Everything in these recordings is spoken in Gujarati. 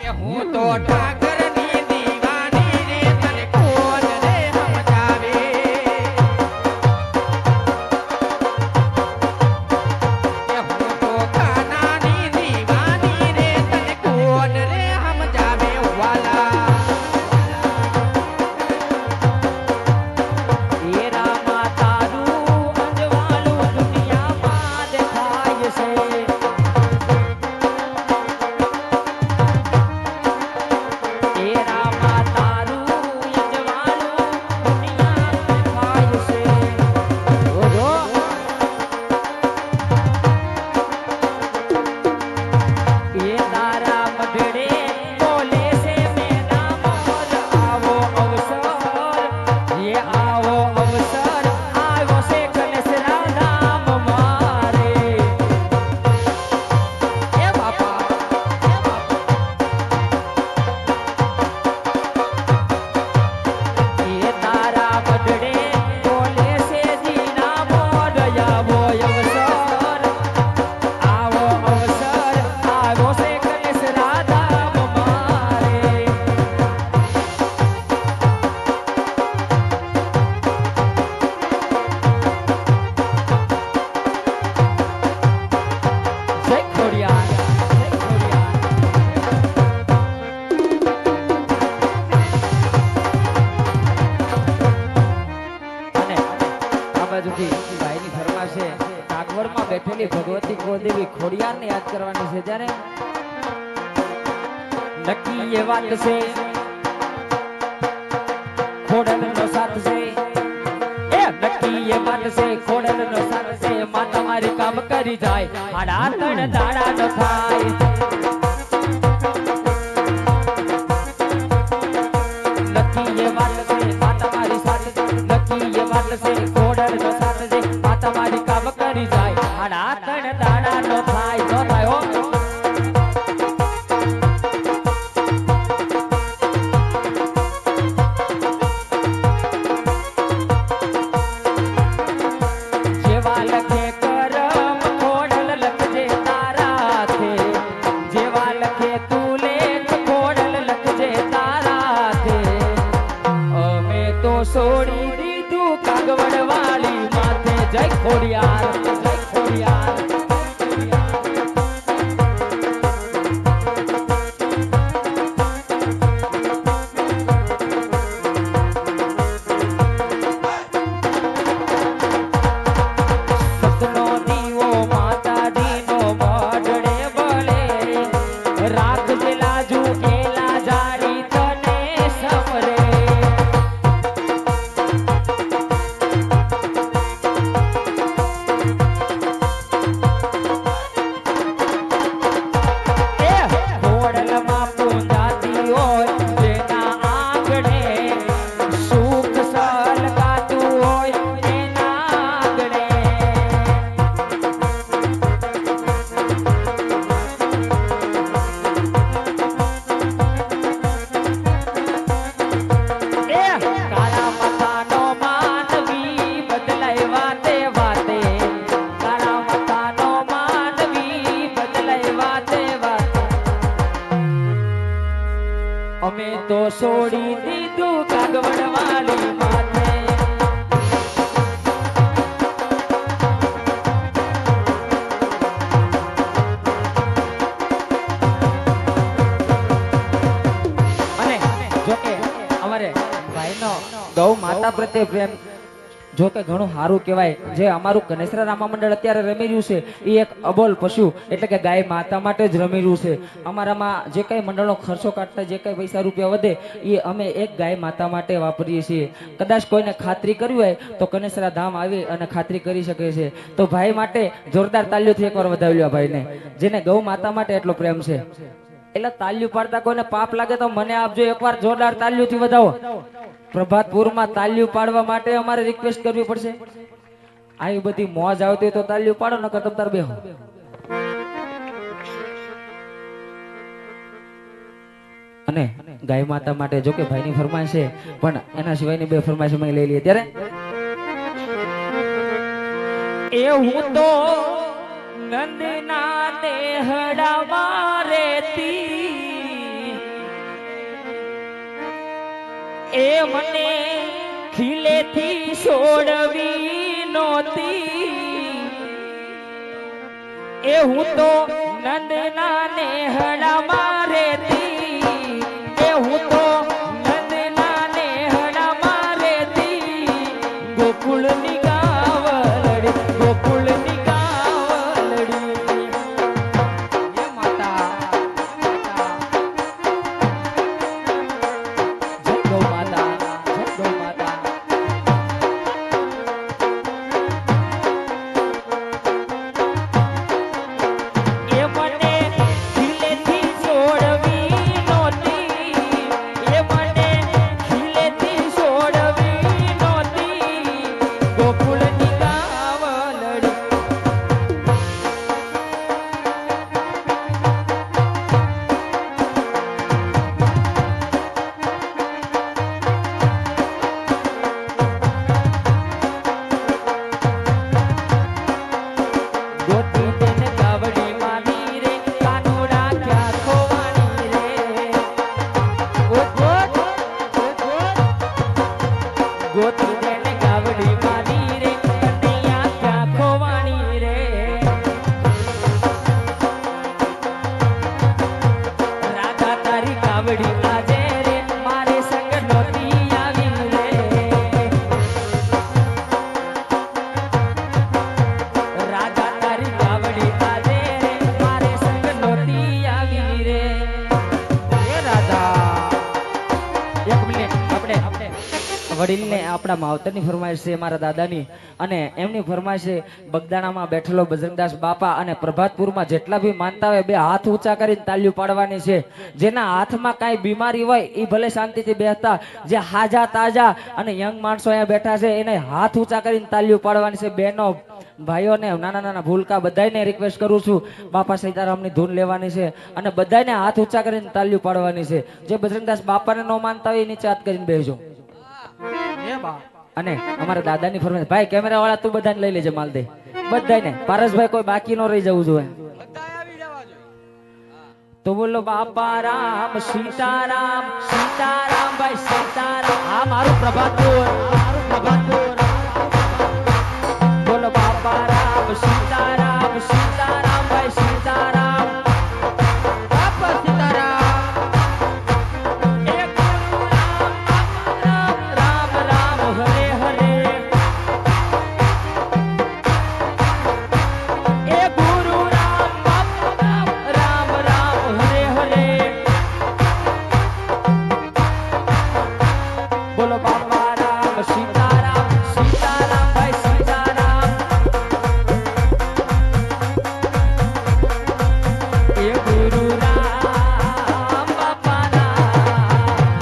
કે હું તો ઠાકરની દીવાની રે તને કોણ રે સમજાવે કે હું તો કાનાની દીવાની રે તને કોણ રે સમજાવે વાલા એ રામા તારું અંજવાળું દુનિયામાં દેખાય છે બેઠેલી ભગવતી ગોદેવી ખોડિયાર ને યાદ કરવાની છે જ્યારે નક્કી એ વાત છે ખોડલ નો સાથ છે એ નક્કી એ વાત છે ખોડલ નો સાથ છે માં તમારી કામ કરી જાય આડા તણ દાડા નો થાય નક્કી એ વાત છે માં તમારી સાથે નક્કી એ વાત છે ખોડલ નો સાથ છે માં તમારી કામ કરી જાય આડા તણ દાડા નો થાય હો જેવા લખે કરમ ખોડલ લખજે તારાથે જેવા લખે તું લેખ ખોડલ લખજે તારાથે અમે તો છોડી દીધું કાગવડ વાળી માથે જય ખોડિયાર જય ખોડિયાર સતનો દીવો માતાજીનો મઢડે બળે રાખજે લાજુ એલા જાળી તને સમરે ખોડલમાં પૂંજાતી હોય જેના આંગણે સુખ સલગાતું હોય એના આંગણે કાળા માથાનો માનવી બદલાય વાતે વાતે કાળા માથાનો માનવી બદલાય વાતે વાતે અમે તો છોડી દીધું કાગવડ વાળી માથે અને જોકે અમારે ભાઈનો ગૌ માતા પ્રત્યે પ્રેમ જો કે ઘણું સારું કહેવાય જે અમારું ગણેશરા રામા મંડળ અત્યારે રમી રહ્યું છે એ એક અબોલ પશુ એટલે કે ગાય માતા માટે જ રમી રહ્યું છે અમારામાં જે કઈ મંડળનો ખર્ચો કાઢતા જે કઈ પૈસા રૂપિયા વધે એ અમે એક ગાય માતા માટે વાપરીએ છીએ કદાચ કોઈને ખાતરી કરવી હોય તો ગણેશરા ધામ આવી અને ખાતરી કરી શકે છે તો ભાઈ માટે જોરદાર તાલીઓથી એકવાર વધાવી લ્યો ભાઈને જેને ગૌ માતા માટે એટલો પ્રેમ છે એટલે તાલીઓ પાડતા કોઈને પાપ લાગે તો મને આપજો એકવાર જોરદાર તાલીઓથી વધાવો પ્રભાતપુરમાં તાલીઓ પાડવા માટે અમારે રિક્વેસ્ટ કરવી પડશે આવી બધી મોજ આવતી હોય તો તાલીઓ પાડો નકર તમ તાર બેહો અને ગાય માતા માટે જો કે ભાઈની ફરમાઈશ છે પણ એના સિવાયની બે ફરમાઈશ અમે લઈ લઈએ ત્યારે એ હું તો નંદના દેહડામાં રેતી એ મને ખીલેથી છોડવી નોતી એ હું તો નંદના નેહડામાં રહેતી એ હું તો નંદના નેહડામાં રહેતી ગોકુળની ગાવલડી ગોકુળની ગાવલડી એ માતા જય ગૌ માતા જય ગૌ માતા એ મને ખીલેથી છોડવી નોતી એ મને ખીલેથી છોડવી નોતી ગોકુળની ગાવલડી ગોતી તેને ગાવડી માની રે કાનુડા ક્યાં ખોવાની રે ગોતી તેને ગાવડી માની રે કનૈયા ક્યાં ખોવાની રે રાધા તારી ગાવડી આજે રે મારે સંગ નોતી આવી રે રાધા તારી ગાવડી આજે રે મારે સંગ નોતી આવી રે એ રાધા એક મિનિટ આપણે વડીલને આપણા માવતરની ફરમાઈશ છે મારા દાદાની અને એમની ફરમાઈશ છે બગદાણામાં બેઠેલો બજરંગદાસ બાપા અને પ્રભાતપુરમાં જેટલા બી માનતા હોય બે હાથ ઊંચા કરીને તાળીઓ પાડવાની છે જેના હાથમાં કાંઈ બીમારી હોય એ ભલે શાંતિથી બેસતા જે હાજા તાજા અને યંગ માણસો અહીંયા બેઠા છે એને હાથ ઊંચા કરીને તાળીઓ પાડવાની છે બહેનો ભાઈઓને નાના નાના ભૂલકા બધાને રિક્વેસ્ટ કરું છું બાપા સીતારામની ધૂન લેવાની છે અને બધાને હાથ ઊંચા કરીને તાળીઓ પાડવાની છે જે બજરંગદાસ બાપાને ન માનતા હોય એ નીચે હાથ કરીને બેસજો એ બા અને અમારા દાદાની ફરમાઈશ ભાઈ કેમેરા વાળા તું બધાને લઈ લેજે માલ દે બધાને પારસભાઈ કોઈ બાકી ન રહી જવું જોઈએ બધા આવી જવા જોઈએ તો બોલો બાપા રામ સીતારામ સીતારામ ભાઈ સીતારામ આ મારું પ્રભાતપુર બોલો બાપા રામ સીતારામ સીતારામ ભાઈ સીતારામ બાપા સીતારામ એક રામ રામ રામ હરે હરે એ ગુરુ રામ રામ રામ હરે હરે બોલો બાપા રામ સીતારામ સીતારામ ભાઈ સીતારામ એ ગુરુ રામ બાપા રામ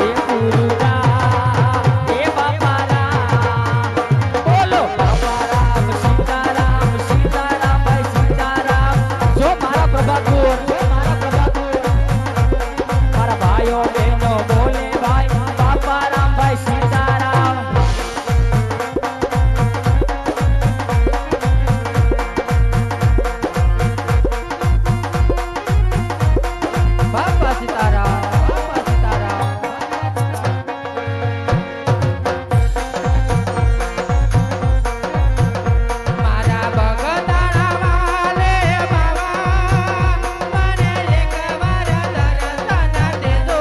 એ ગુરુ રામ એ બાપા રામ બોલો બાપા રામ સીતારામ સીતારામ ભાઈ સીતારામ જો મારા પ્રભાતપુર મારા ભાઈઓ બહેનો બોલે ભાઈ બાપા રામ ભાઈ સીતારામ બાપા સીતારામ બાપા સીતારામ મારા બગદાણા વાલે બાબા મને એક વાર દર્શન દેજો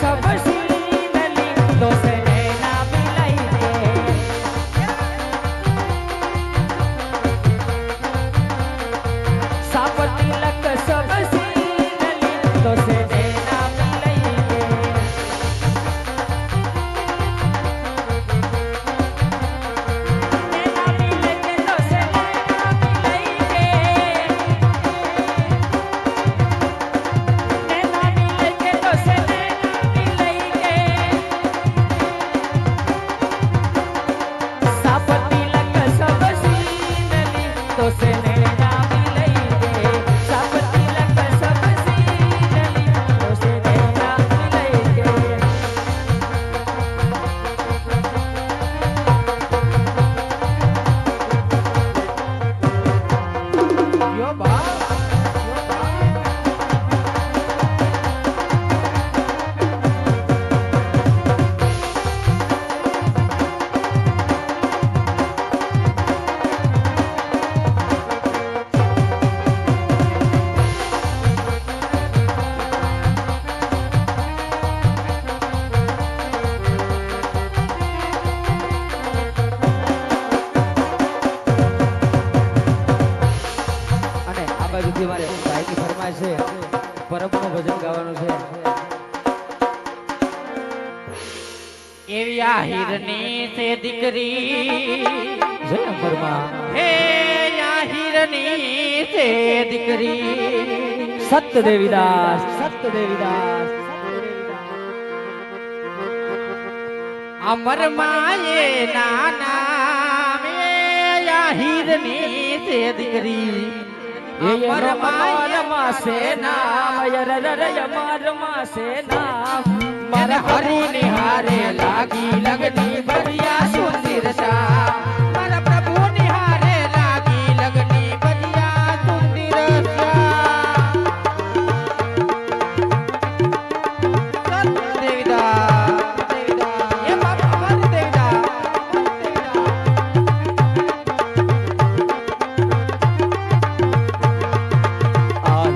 सब सीनली तो से नैना मिलाई दे साप तिलक सब सीनली तो से नैना मिलाई दे नैना मिले के तो से नैना मिलाई दे नैना मिले के तो से नैना मिलाई दे साप तिलक सब सीनली तो से नैना मिलाई दे साप तिलक सब सीनली तो से नैना मिलाई दे यो બા અને આ બાજુથી મારે ભાઈની ફરમાઈશ છે પરબનું ભજન ગાવાનું છે એવી આ હીરની છે દીકરી જય અંબરમાં હે આ હીરની છે દીકરી સત્ય દેવીદાસ અમર માએ નાના મે આ હીરની છે દીકરી અમર માએ માસે નામ યર યર યમાર માસે નામ મારા હરી નિહારે લાગી